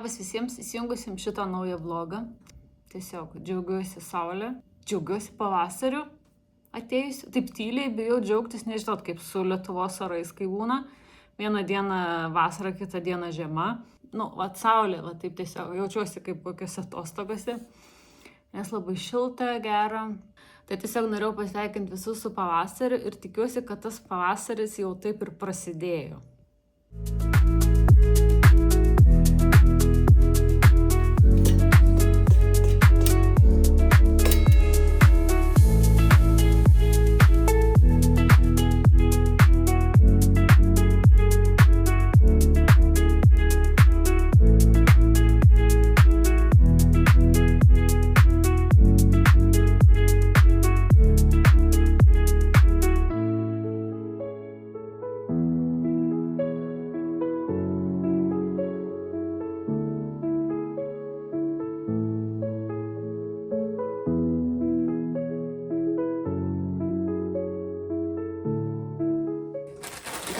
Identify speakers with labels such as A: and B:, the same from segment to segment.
A: Labas visiems įsijungusiems šitą naują vlogą. Tiesiog džiaugiuosi saulė, džiaugiuosi pavasariu atėjusiu. Taip tyliai bijau džiaugtis, nežinot, kaip su Lietuvos orais, kai būna. Vieną dieną vasara, kitą dieną žiema. Saulė, taip tiesiog jaučiuosi kaip kokiuose atostogose. Nes labai šilta, gera. Tai tiesiog norėjau pasveikinti visus su pavasariu ir tikiuosi, kad tas pavasaris jau taip ir prasidėjo.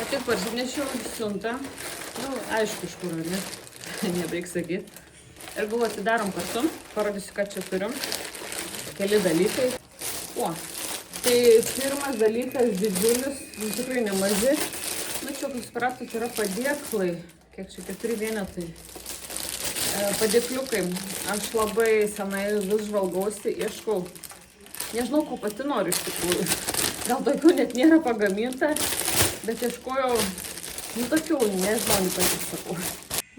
A: Tik parsinešiau siuntą, aišku, iš kur, ne? Nebeik sakyti. Ir galvoju, atidarom kartu, parodysiu, ką čia turim. Keli dalykai. Tai pirmas dalykas didžiulis, tikrai nemaži. Čia, kaip supratot, yra padėklai. Kiek čia 4 vienetai. Padėkliukai. Aš labai senai vis žvalgausi, ieškau. Nežinau, ko pati noriu iš tikrųjų. Gal tokių net nėra pagaminta. Bet ieškojau, tokių, nežinau, nepatys sakau.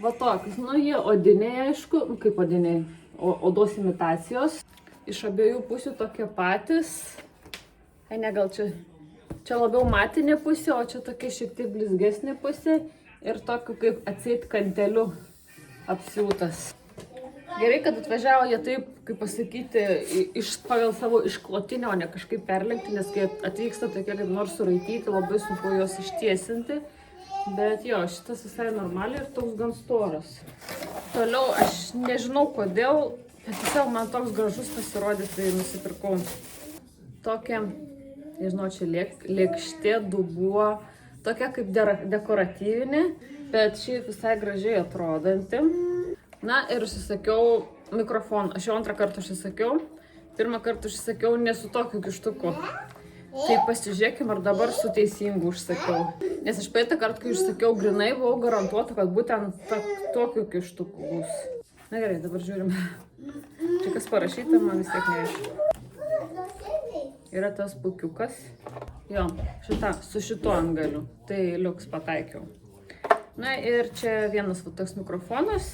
A: Va tokius, jie odiniai, aišku, kaip odiniai, odos imitacijos. Iš abiejų pusių tokie patys. Ne, gal čia labiau matinė pusė, o čia tokia šiek tiek blizgesnė pusė. Ir tokiu kaip atseit kanteliu apsiūtas. Gerai, kad atvažiavo jie taip, kaip pasakyti, pagal savo išklotinę, o ne kažkaip perlenkti, nes kai atvyksta tokie kaip nors suraityti, labai sunku juos ištiesinti. Bet jo, šitas visai normaliai ir toks gan storas. Toliau, aš nežinau kodėl, bet tiesiog man toks gražus pasirodė, tai nusipirkau. Tokia, nežinau, čia lėkštė, dubuo, tokia kaip dekoratyvinė, bet šiaip visai gražiai atrodanti. Na ir užsisakiau mikrofoną. Aš jau antrą kartą užsisakiau. Pirmą kartą užsisakiau ne su tokiu kištuku. Tai pasižiūrėkim, ar dabar su teisingu užsakiau. Nes aš praeitą kartą, kai užsakiau grinai, buvau garantuota, kad būtent tokiu kištuku bus. Na gerai, dabar žiūrim. Čia kas parašyta, man vis tiek neaišku. Yra tas pukiukas. Jo, su šituo antgaliu. Tai liuks pataikiau. Na ir čia vienas toks mikrofonas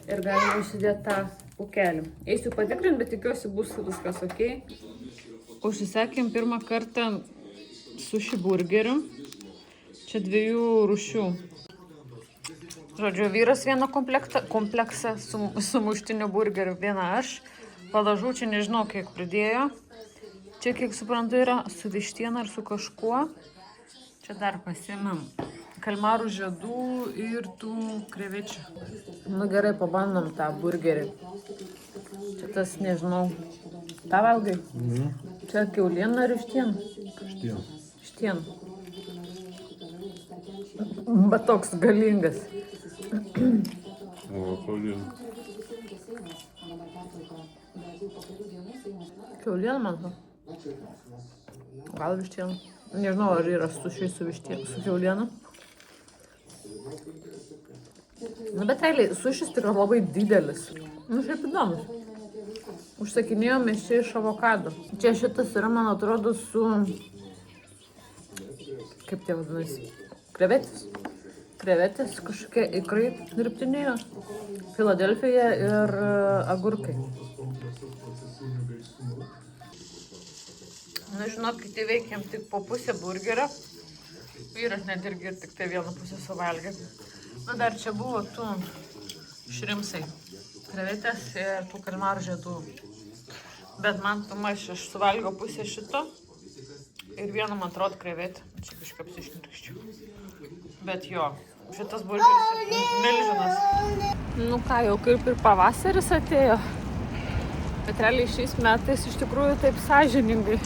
A: ir galima užsidėti tą pukelį. Eisiu patikrinti, bet tikiuosi bus viskas ok. Užsisakėm pirmą kartą sushi burgerių. Čia 2 rūšių. Žodžiu, vyras vieną kompleksą su muštiniu burgeriu, vieną aš. Padažų čia nežinau, kiek pridėjo. Čia, kiek suprantu, yra su vištiena ir su kažkuo. Čia dar pasiėmėm kalmarų žiedų ir tų krevečių. Gerai, pabandom tą burgerį. Čia tas, nežinau, tą valgai? Čia kiauliena ar vištiena? Vištiena. Bet toks galingas. Kiauliena, man to. Gal vištiena. Nežinau, ar yra sušiai su kiauliena. Bet realiai, sušis yra labai didelis. Šiaip įdomus. Užsakinėjome čia iš avokado. Čia šitas yra, man atrodo, su... Kaip tie vadinasi? Krevetės. Krevetės, kažkokie ikrai dirbtinėjo. Filadelfija ir agurkai. Žinot, kai tai veikiam tik po pusę burgerio. Vyras net irgi tik tai vieną pusę suvalgė. Dar čia buvo tų šrimsai, krevetės ir tų kalmarų žiedų. Bet man aš suvalgiau pusę šito ir vieną, man atrodo, krevetę. Čia kažkaip apsišnirkščiau. Bet jo, šitas burgeris milžinas. Ką, jau kaip ir pavasaris atėjo. Bet realiai šiais metais iš tikrųjų taip sąžiningai.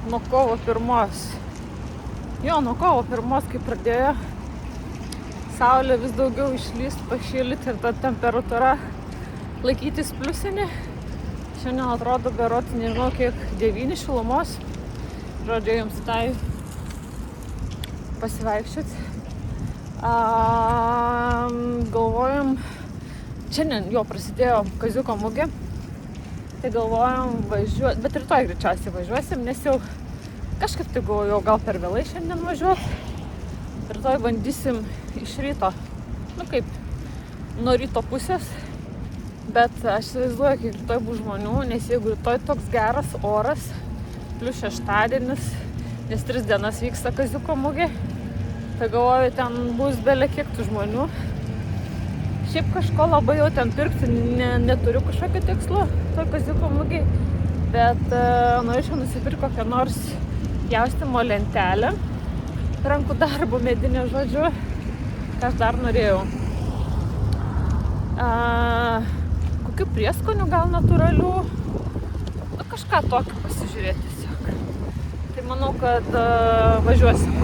A: Nuo kovo 1. Jo, nuo kovo 1, kai pradėjo saulė vis daugiau išlyst, pašilti ir ta temperatūra laikytis pliusinė. Šiandien atrodo berods, nežinau kiek, 9 šilumos. Žodžiu, jums tai pasivaikščioti. Galvojam, šiandien jo prasidėjo kaziuko mugė. Tai galvojam važiuoti, bet rytoj greičiausiai važiuosim, nes jau kažkaip tai galvojau, gal per vėlai šiandien važiuoti. Rytoj bandysim iš ryto, kaip nuo ryto pusės. Bet aš įsivaizduoju, kiek rytoj bus žmonių, nes jeigu rytoj toks geras oras, plius šeštadienis, nes 3 dienas vyksta kaziuko mugė, tai galvoju, ten bus bele kiek tų žmonių. Šiaip kažko labai jau ten pirkti neturiu kažkokio tikslo, to kaziuko mugė, bet norėčiau nusipirkti kokią nors pjaustymo lentelę, rankų darbo medinė, žodžiu, ką aš dar norėjau. Kokių prieskonių gal natūralių, kažką tokio pasižiūrėti tiesiog. Tai manau, kad važiuosim.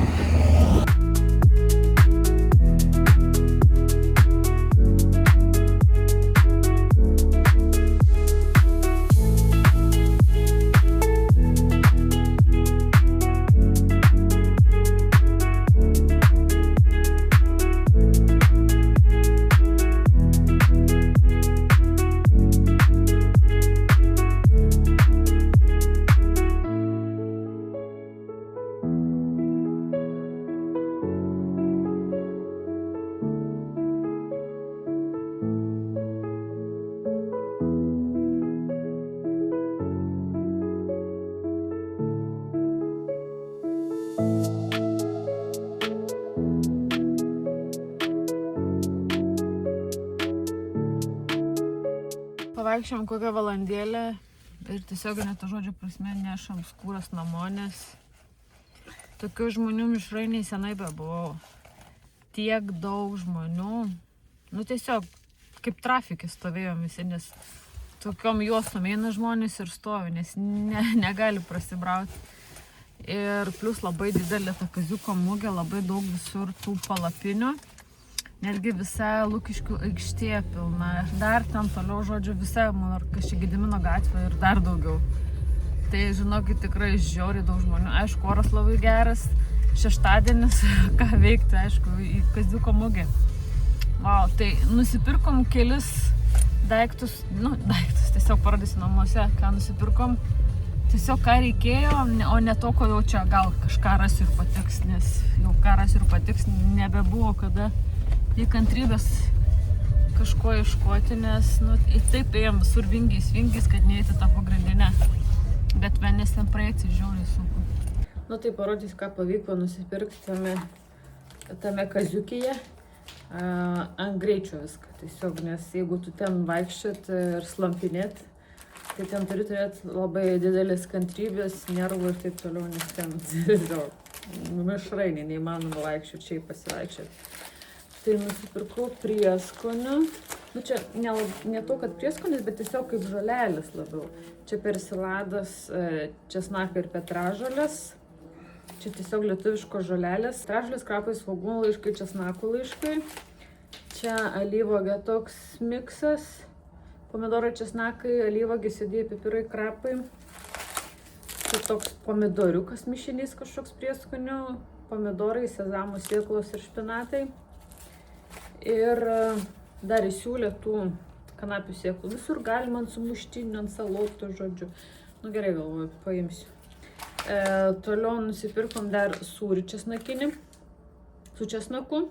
A: Pavaikščiam kokią valandėlę ir tiesiog net žodžio prasme nešam skūras namo, nes tokių žmonių mišrainiai senai bebuvau. Tiek daug žmonių, tiesiog kaip trafikis stovėjom visi, nes tokiom juostom eina žmonės ir stovi, nes negali prasibrauti. Ir plus labai didelė ta kaziuko mugė, labai daug visur tų palapinių. Netgi visa Lukiškių aikštė pilna. Dar ten toliau, žodžiu, visa Gedimino gatvė ir dar daugiau. Tai, žinokit, tikrai žiauriai daug žmonių. Aišku, oras labai geras. Šeštadienis, ką veikti, aišku, į kaziuko mugę. Wow, tai nusipirkom kelis daiktus, tiesiog parodysiu namuose, ką nusipirkom. Tiesiog ką reikėjo, o ne to, ko jau čia gal kažką rasiu ir patiks, nes jau ką rasiu ir patiks, nebebuvo kada į kantrybės kažko ieškoti, nes taip ėjom visur vingiais, kad neįti tą pagrindinę, bet vienės ten praeiti žiauriai sunku. Tai parodysiu, ką pavyko nusipirkti tame kaziukyje, ant greičio viską tiesiog, nes jeigu tu ten vaikščiot ir slampinėt, tai ten turi turėti labai didelis kantrybės, nervų ir taip toliau, nes ten mišrainiai neįmanoma vaikščioti, čia pasivaikščioti. Tai nusipirkau prieskonių. Čia ne to, kad prieskonis, bet tiesiog kaip žolelis labiau. Čia persiladas, česnakai ir petražolės. Čia tiesiog lietuviško žolelės. Petražolės, krapai, svogūnų laiškai, česnakų laiškai. Čia alyvuogė toks miksas. Pomidorai, česnakai, alyvuogės, juodieji pipirai, krapai. Čia toks pomidoriukas mišinys kažkoks prieskonių. Pomidorai, sezamų sėklos ir špinatai. Ir dar įsiūlė tų kanapių sėklų. Visur galima ant sumuštinių, ant salotų, žodžiu. Gerai, galvoju, paimsiu. Toliau nusipirkom dar sūrį česnakinį su česnaku.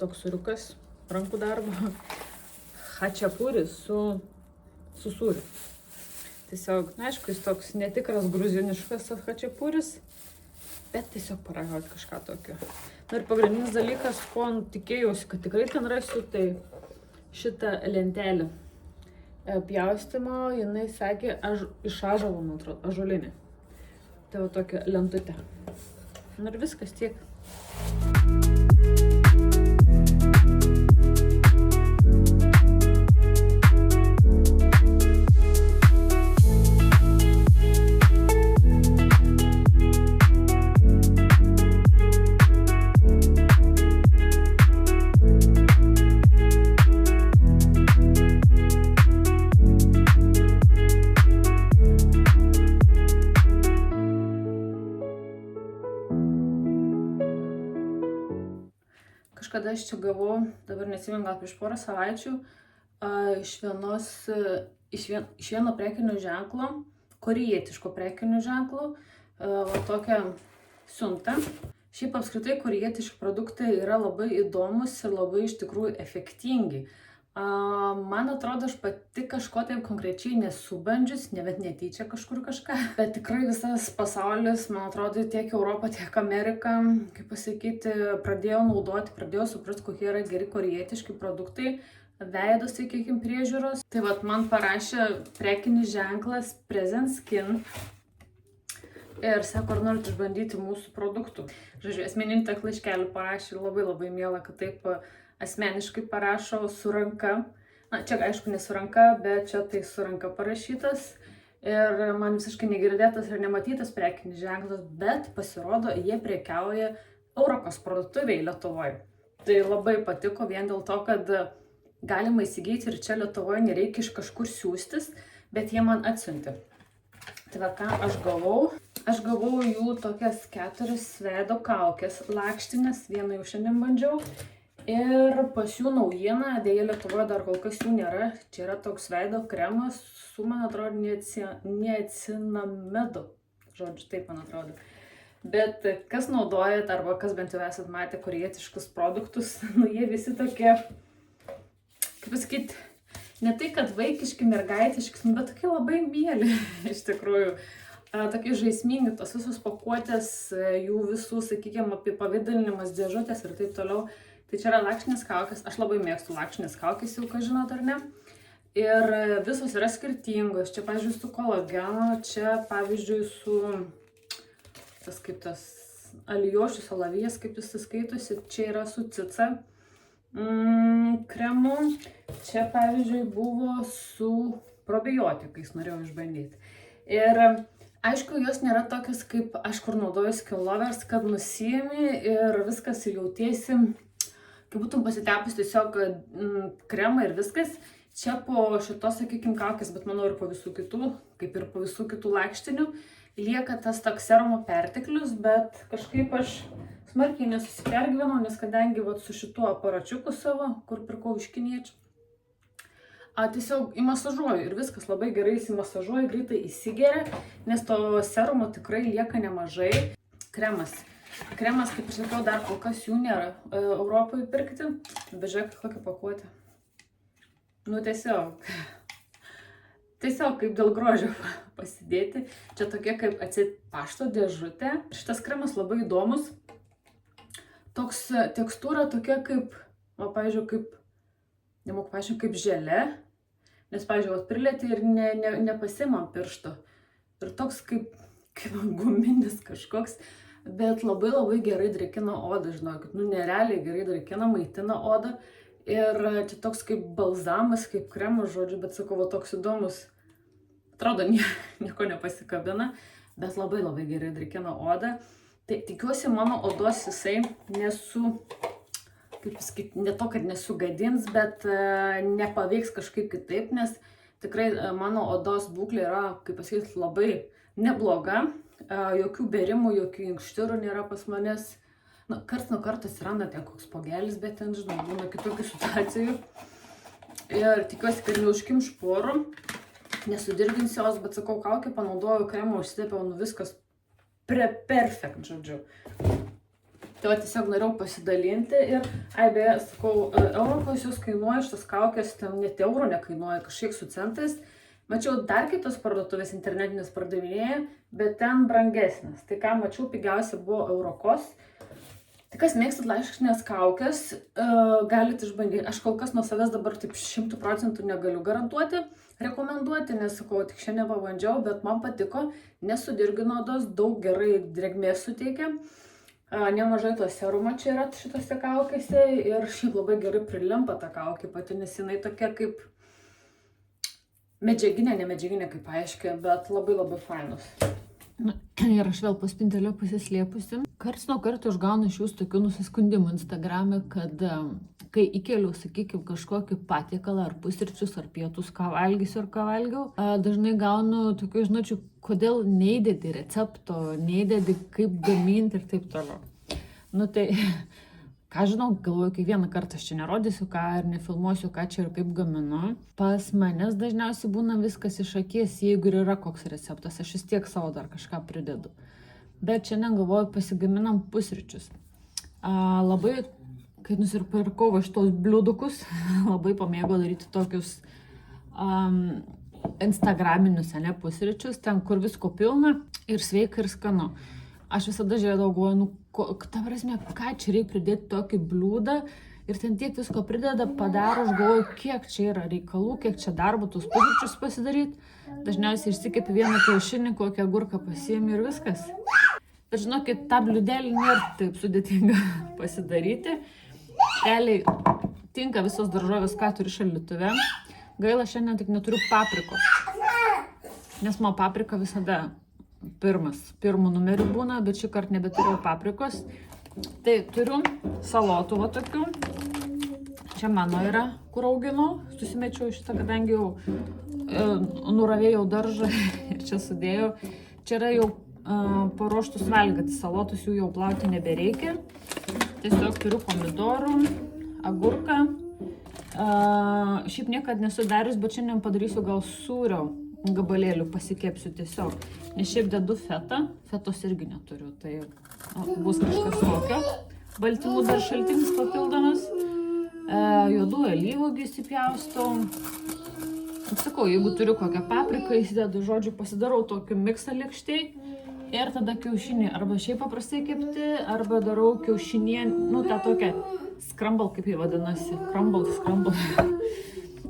A: Toks sūriukas, rankų darbo. Hačiapuris su sūriu. Tiesiog, aišku, jis toks netikras gruziniškas hačiapuris, bet tiesiog paragauti kažką tokio. Ir pagrindinis dalykas, ko tikėjausi, kad tikrai ten rasiu, tai šitą lentelę pjaustymo, jinai sakė, iš ąžuolo, man atrodo, ąžuolinė. Tai va tokia lentutė. Ir viskas tiek. kažkada aš čia gavau, dabar neatsimenu, gal prieš porą savaičių, iš vieno prekinio ženklo, korėjietiško prekinio ženklo, va tokią siuntą. Šiaip apskritai korėjietiški produktai yra labai įdomus ir labai iš tikrųjų efektingi. Man atrodo, aš pati kažko taip konkrečiai nesu bandžius, nebent netyčia kažkur kažką. Bet tikrai visas pasaulis, man atrodo, tiek Europa, tiek Amerika, kaip pasakyti, pradėjau suprasti, kokie yra geri korėjietiški produktai, veido, sakykime, priežiūros. Tai vat man parašė prekinis ženklas Present Skin ir sako, ar norit išbandyti mūsų produktų. Žodžiu, asmeninį tą laiškelį parašė, labai miela, kad taip asmeniškai parašo su ranka. Na, čia aišku ne su ranka, bet čia tai su ranka parašytas. Ir man visiškai negirdėtas ir nematytas prekinis ženklas, bet pasirodo, jie prekiauja Europos parduotuvėje Lietuvoje. Tai labai patiko vien dėl to, kad galima įsigyti ir čia Lietuvoje nereikia iš kažkur siųstis, bet jie man atsiuntė. Tai va ką aš gavau? Aš gavau jų tokias 4 veido kaukės lakštinės, vieną jau šiandien bandžiau. Ir pas jų naujiena, dėja Lietuvoje dar kol kas jų nėra. Čia yra toks veido kremas su, man atrodo, niacinamedu. Žodžiu, taip man atrodo. Bet kas naudojat, arba kas bent jau esat matę korėjietiškus produktus, nu jie visi tokie, kaip pasakyti, ne tai, kad vaikiški, mergaitiški, bet tokie labai mieli, iš tikrųjų. Tokie žaismingi, tos visos pakuotės, jų visų, sakykime, apipavidalinimas, dėžutės ir taip toliau. Tai čia yra lakštinės kaukės, aš labai mėgstu lakštinės kaukės, jau ką žinot ar ne. Ir visos yra skirtingos, čia pavyzdžiui su kolageno, čia pavyzdžiui su, tas alijošius alavijas, kaip jis skaitosi, čia yra su cica kremu, čia pavyzdžiui buvo su probiotikais, norėjau išbandyti. Ir aišku, jos nėra tokios kaip aš kur naudoju Skin Lovers, kad nusiimi ir viskas ir jautiesi, kai būtum pasitepus tiesiog kremą ir viskas. Čia po šitos, sakykime, kaukės, bet manau ir po visų kitų, kaip ir po visų kitų lakštinių, lieka tas toks serumo perteklius, bet kažkaip aš smarkiai nesusipergyvenau, nes kadangi vat, su šituo aparačiuku savo, kur pirkau iš kiniečių, tiesiog įmasažuoju ir viskas labai gerai įsimasažuoju, greitai įsigeria, nes to serumo tikrai lieka nemažai. Kremas, kaip aš sakiau, dar kol kas jų nėra Europoje pirkti, bet žiūrėk, kokią pakuotę. Nu tiesiog kaip dėl grožio pasidėti. Čia tokia kaip atseit pašto dėžutė. Šitas kremas labai įdomus. Toks tekstūra tokia kaip, pavyzdžiui, kaip želė. Nes, pavyzdžiui, prilėti ir nepasima piršto. Ir toks kaip guminis kažkoks. Bet labai gerai drėkina odą, žinokit, nerealiai gerai drėkina, maitina odą. Ir čia toks kaip balzamas, kaip kremas, žodžiu, bet sakau, toks įdomus, atrodo, nieko nepasikabina, bet labai gerai drėkina odą. Tai tikiuosi mano odos jisai ne to, kad nesugadins, bet nepaveiks kažkaip kitaip, nes tikrai mano odos būklė yra, kaip pasakyti, labai nebloga. Jokių bėrimų, jokių inkštirų nėra pas manęs. Karts nuo karto atsiranda ten koks pogelis, bet ten, žinau, būna kitokių situacijų. Ir tikiuosi, kad neužkimš porų, nesudirginsiu jos, bet sakau, kaukę panaudojau, kremą užsitepiau, viskas perfekt, žodžiu. Tai tiesiog norėjau pasidalinti ir, beje, sakau, Europos jūs kainuoja šitas kaukės, ten net euro nekainuoja, kažkiek su centais. Mačiau dar kitos parduotuvės internetinės pardavinėja, bet ten brangesnės. Tai ką mačiau, pigiausia buvo Eurokos. Tai kas mėgstat lakštinės kaukės, galite išbandyti. Aš kol kas nuo savęs dabar taip 100% negaliu garantuoti, rekomenduoti, nes sakau, tik šiandien pabandžiau, bet man patiko, nesudirgino odos, daug gerai drėgmės suteikia. Nemažai to serumo čia yra šitose kaukėse ir šiaip labai gerai prilimpa ta kaukė pati, nes jinai tokia kaip medžiaginė, ne medžiaginė, kaip aiškiai, bet labai fainus. Ir aš vėl po spintelio pasislėpusi. Karts nuo karto aš gaunu iš jūsų tokių nusiskundimų Instagrame, kad kai įkeliu, sakykime, kažkokį patiekalą, ar pusryčius, ar pietus, ką valgysiu, ar ką valgiau, dažnai gaunu tokių žinučių, kodėl neįdedi recepto, neįdedi kaip gaminti ir taip toliau. Nu tai, ką žinau, galvoju, kiekvieną kartą aš čia nerodysiu ką ir nefilmuosiu, ką čia ir kaip gaminu. Pas manęs dažniausiai būna viskas iš akies, jeigu ir yra koks receptas, aš vis tiek savo dar kažką pridedu. Bet šiandien galvoju, pasigaminam pusryčius. Labai, kai nusipirkau va šitos bliudukus, labai pamėgau daryti tokius instagraminius, ne, pusryčius, ten, kur visko pilna ir sveika ir skanu. Aš visada žiūrėdavau, galvoju, ta prasme, ką čia reikia pridėti tokį bliūdą ir ten tiek visko prideda, padaro, aš galvoju, kiek čia yra reikalų, kiek čia darbo tus pusryčius pasidaryti. Dažniausiai išsikepi vieną kiaušinį, kokią agurką pasiimi ir viskas. Bet žinokit, tą bliūdelį nėra taip sudėtinga pasidaryti. Realiai tinka visos daržovės, ką turi šaldytuve. Gaila, šiandien tik neturiu paprikos, nes man paprika visada pirmų numerių būna, bet šį kartą nebeturėjau paprikos. Tai turiu salotų va tokių. Čia mano yra, kur auginau. Susimečiau šitą, kadangi jau nuravėjau daržą ir čia sudėjau. Čia yra jau paruoštus valgyti. Salotus jų jau plauti nebereikia. Tiesiog turiu pomidorų, agurką. Šiaip niekad nesu darius, bet šiandien padarysiu gal sūrio gabalėlių, pasikepsiu tiesiog. Nes šiaip dedu fetą, fetos irgi neturiu, tai bus kažkas tokio. Baltymų dar šaltinis papildomas. Juodų alyvuogių įsipjaustau. Sakau, jeigu turiu kokią papriką, įsidedu, žodžiu, pasidarau tokį miksą lėkštėj. Ir tada kiaušinį arba šiaip paprastai kepti, arba darau kiaušinienę, tą tokią scramble, kaip jį vadinasi, scramble.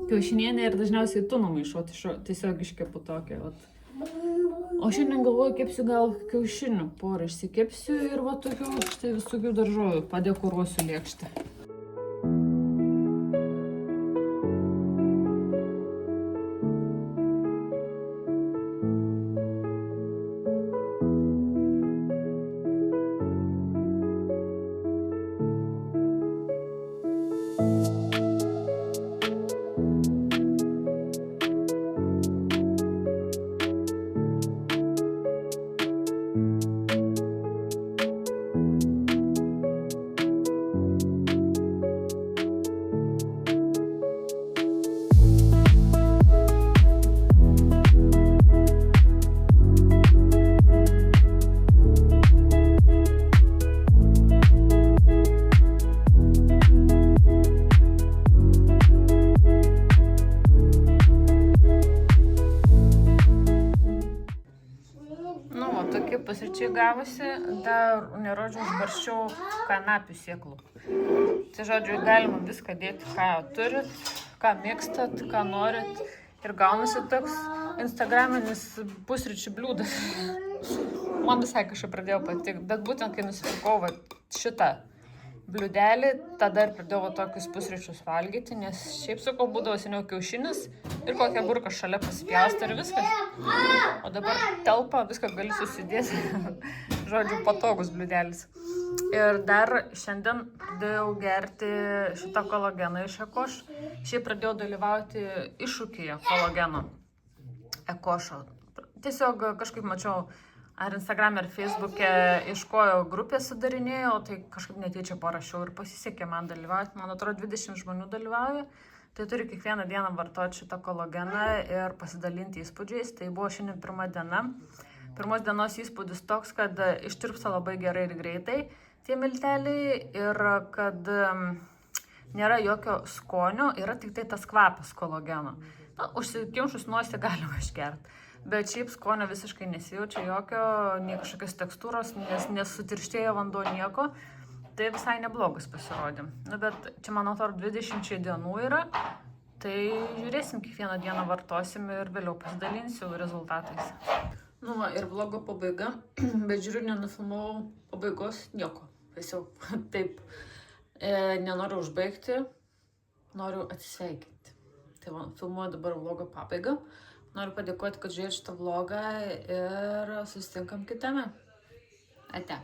A: Kiaušinienę ir dažniausiai tunų maišau, tiesiog iškepu tokią. O šiandien galvoju, kepsiu gal kiaušinių porą, išsikepsiu ir va tokių štai visokių daržovių, padekoruosiu lėkštę. Pusryčiai gavosi, dar nerodžiau, užbarščiau kanapių sėklų. Tai žodžiu, galima viską dėti, ką turit, ką mėgstat, ką norit. Ir gaunasi toks instagraminis pusryčių bliūdas. Man visai kažkaip pradėjo patikti, bet būtent kai nusipirkau šitą bliūdelį, tada ir pradėjau tokius pusryčius valgyti, nes šiaip sakau, būdavo seniau kiaušinis ir kokią agurką šalia pasipjausti ir viskas. O dabar telpa, viską gali susidėti. Žodžiu, patogus bliūdelis. Ir dar šiandien pradėjau gerti šitą kolageną iš Ekoš. Šiaip pradėjau dalyvauti iššūkyje kolageno Ekošo. Tiesiog kažkaip mačiau, ar Instagram, ar Facebook'e ieškojo grupės sudarinėjo, tai kažkaip netyčia parašiau ir pasisekė man dalyvauti. Man atrodo, 20 žmonių dalyvauja. Tai turi kiekvieną dieną vartoti šitą kolageną ir pasidalinti įspūdžiais. Tai buvo šiandien pirma diena. Pirmos dienos įspūdis toks, kad ištirpsta labai gerai ir greitai tie milteliai ir kad nėra jokio skonio, yra tik tai tas kvapas kolageno. Užsikimšus nosį galima išgerti. Bet šiaip skonio visiškai nesijaučia jokio, nei kažkokios tekstūros, nesutirštėjo vanduo nieko. Tai visai neblogas pasirodė. Bet čia, man atrodo, 20 dienų yra. Tai žiūrėsim, kiekvieną dieną vartosim ir vėliau pasidalinsiu rezultatais. Ir vlogo pabaiga. Bet žiūriu, nenufilmavau pabaigos nieko. Tiesiog taip nenoriu užbaigti, noriu atsisveikinti. Tai filmuoju dabar vlogo pabaigą. Noriu padėkoti, kad žiūrėjot šitą vlogą ir susitinkam kitame. Ate.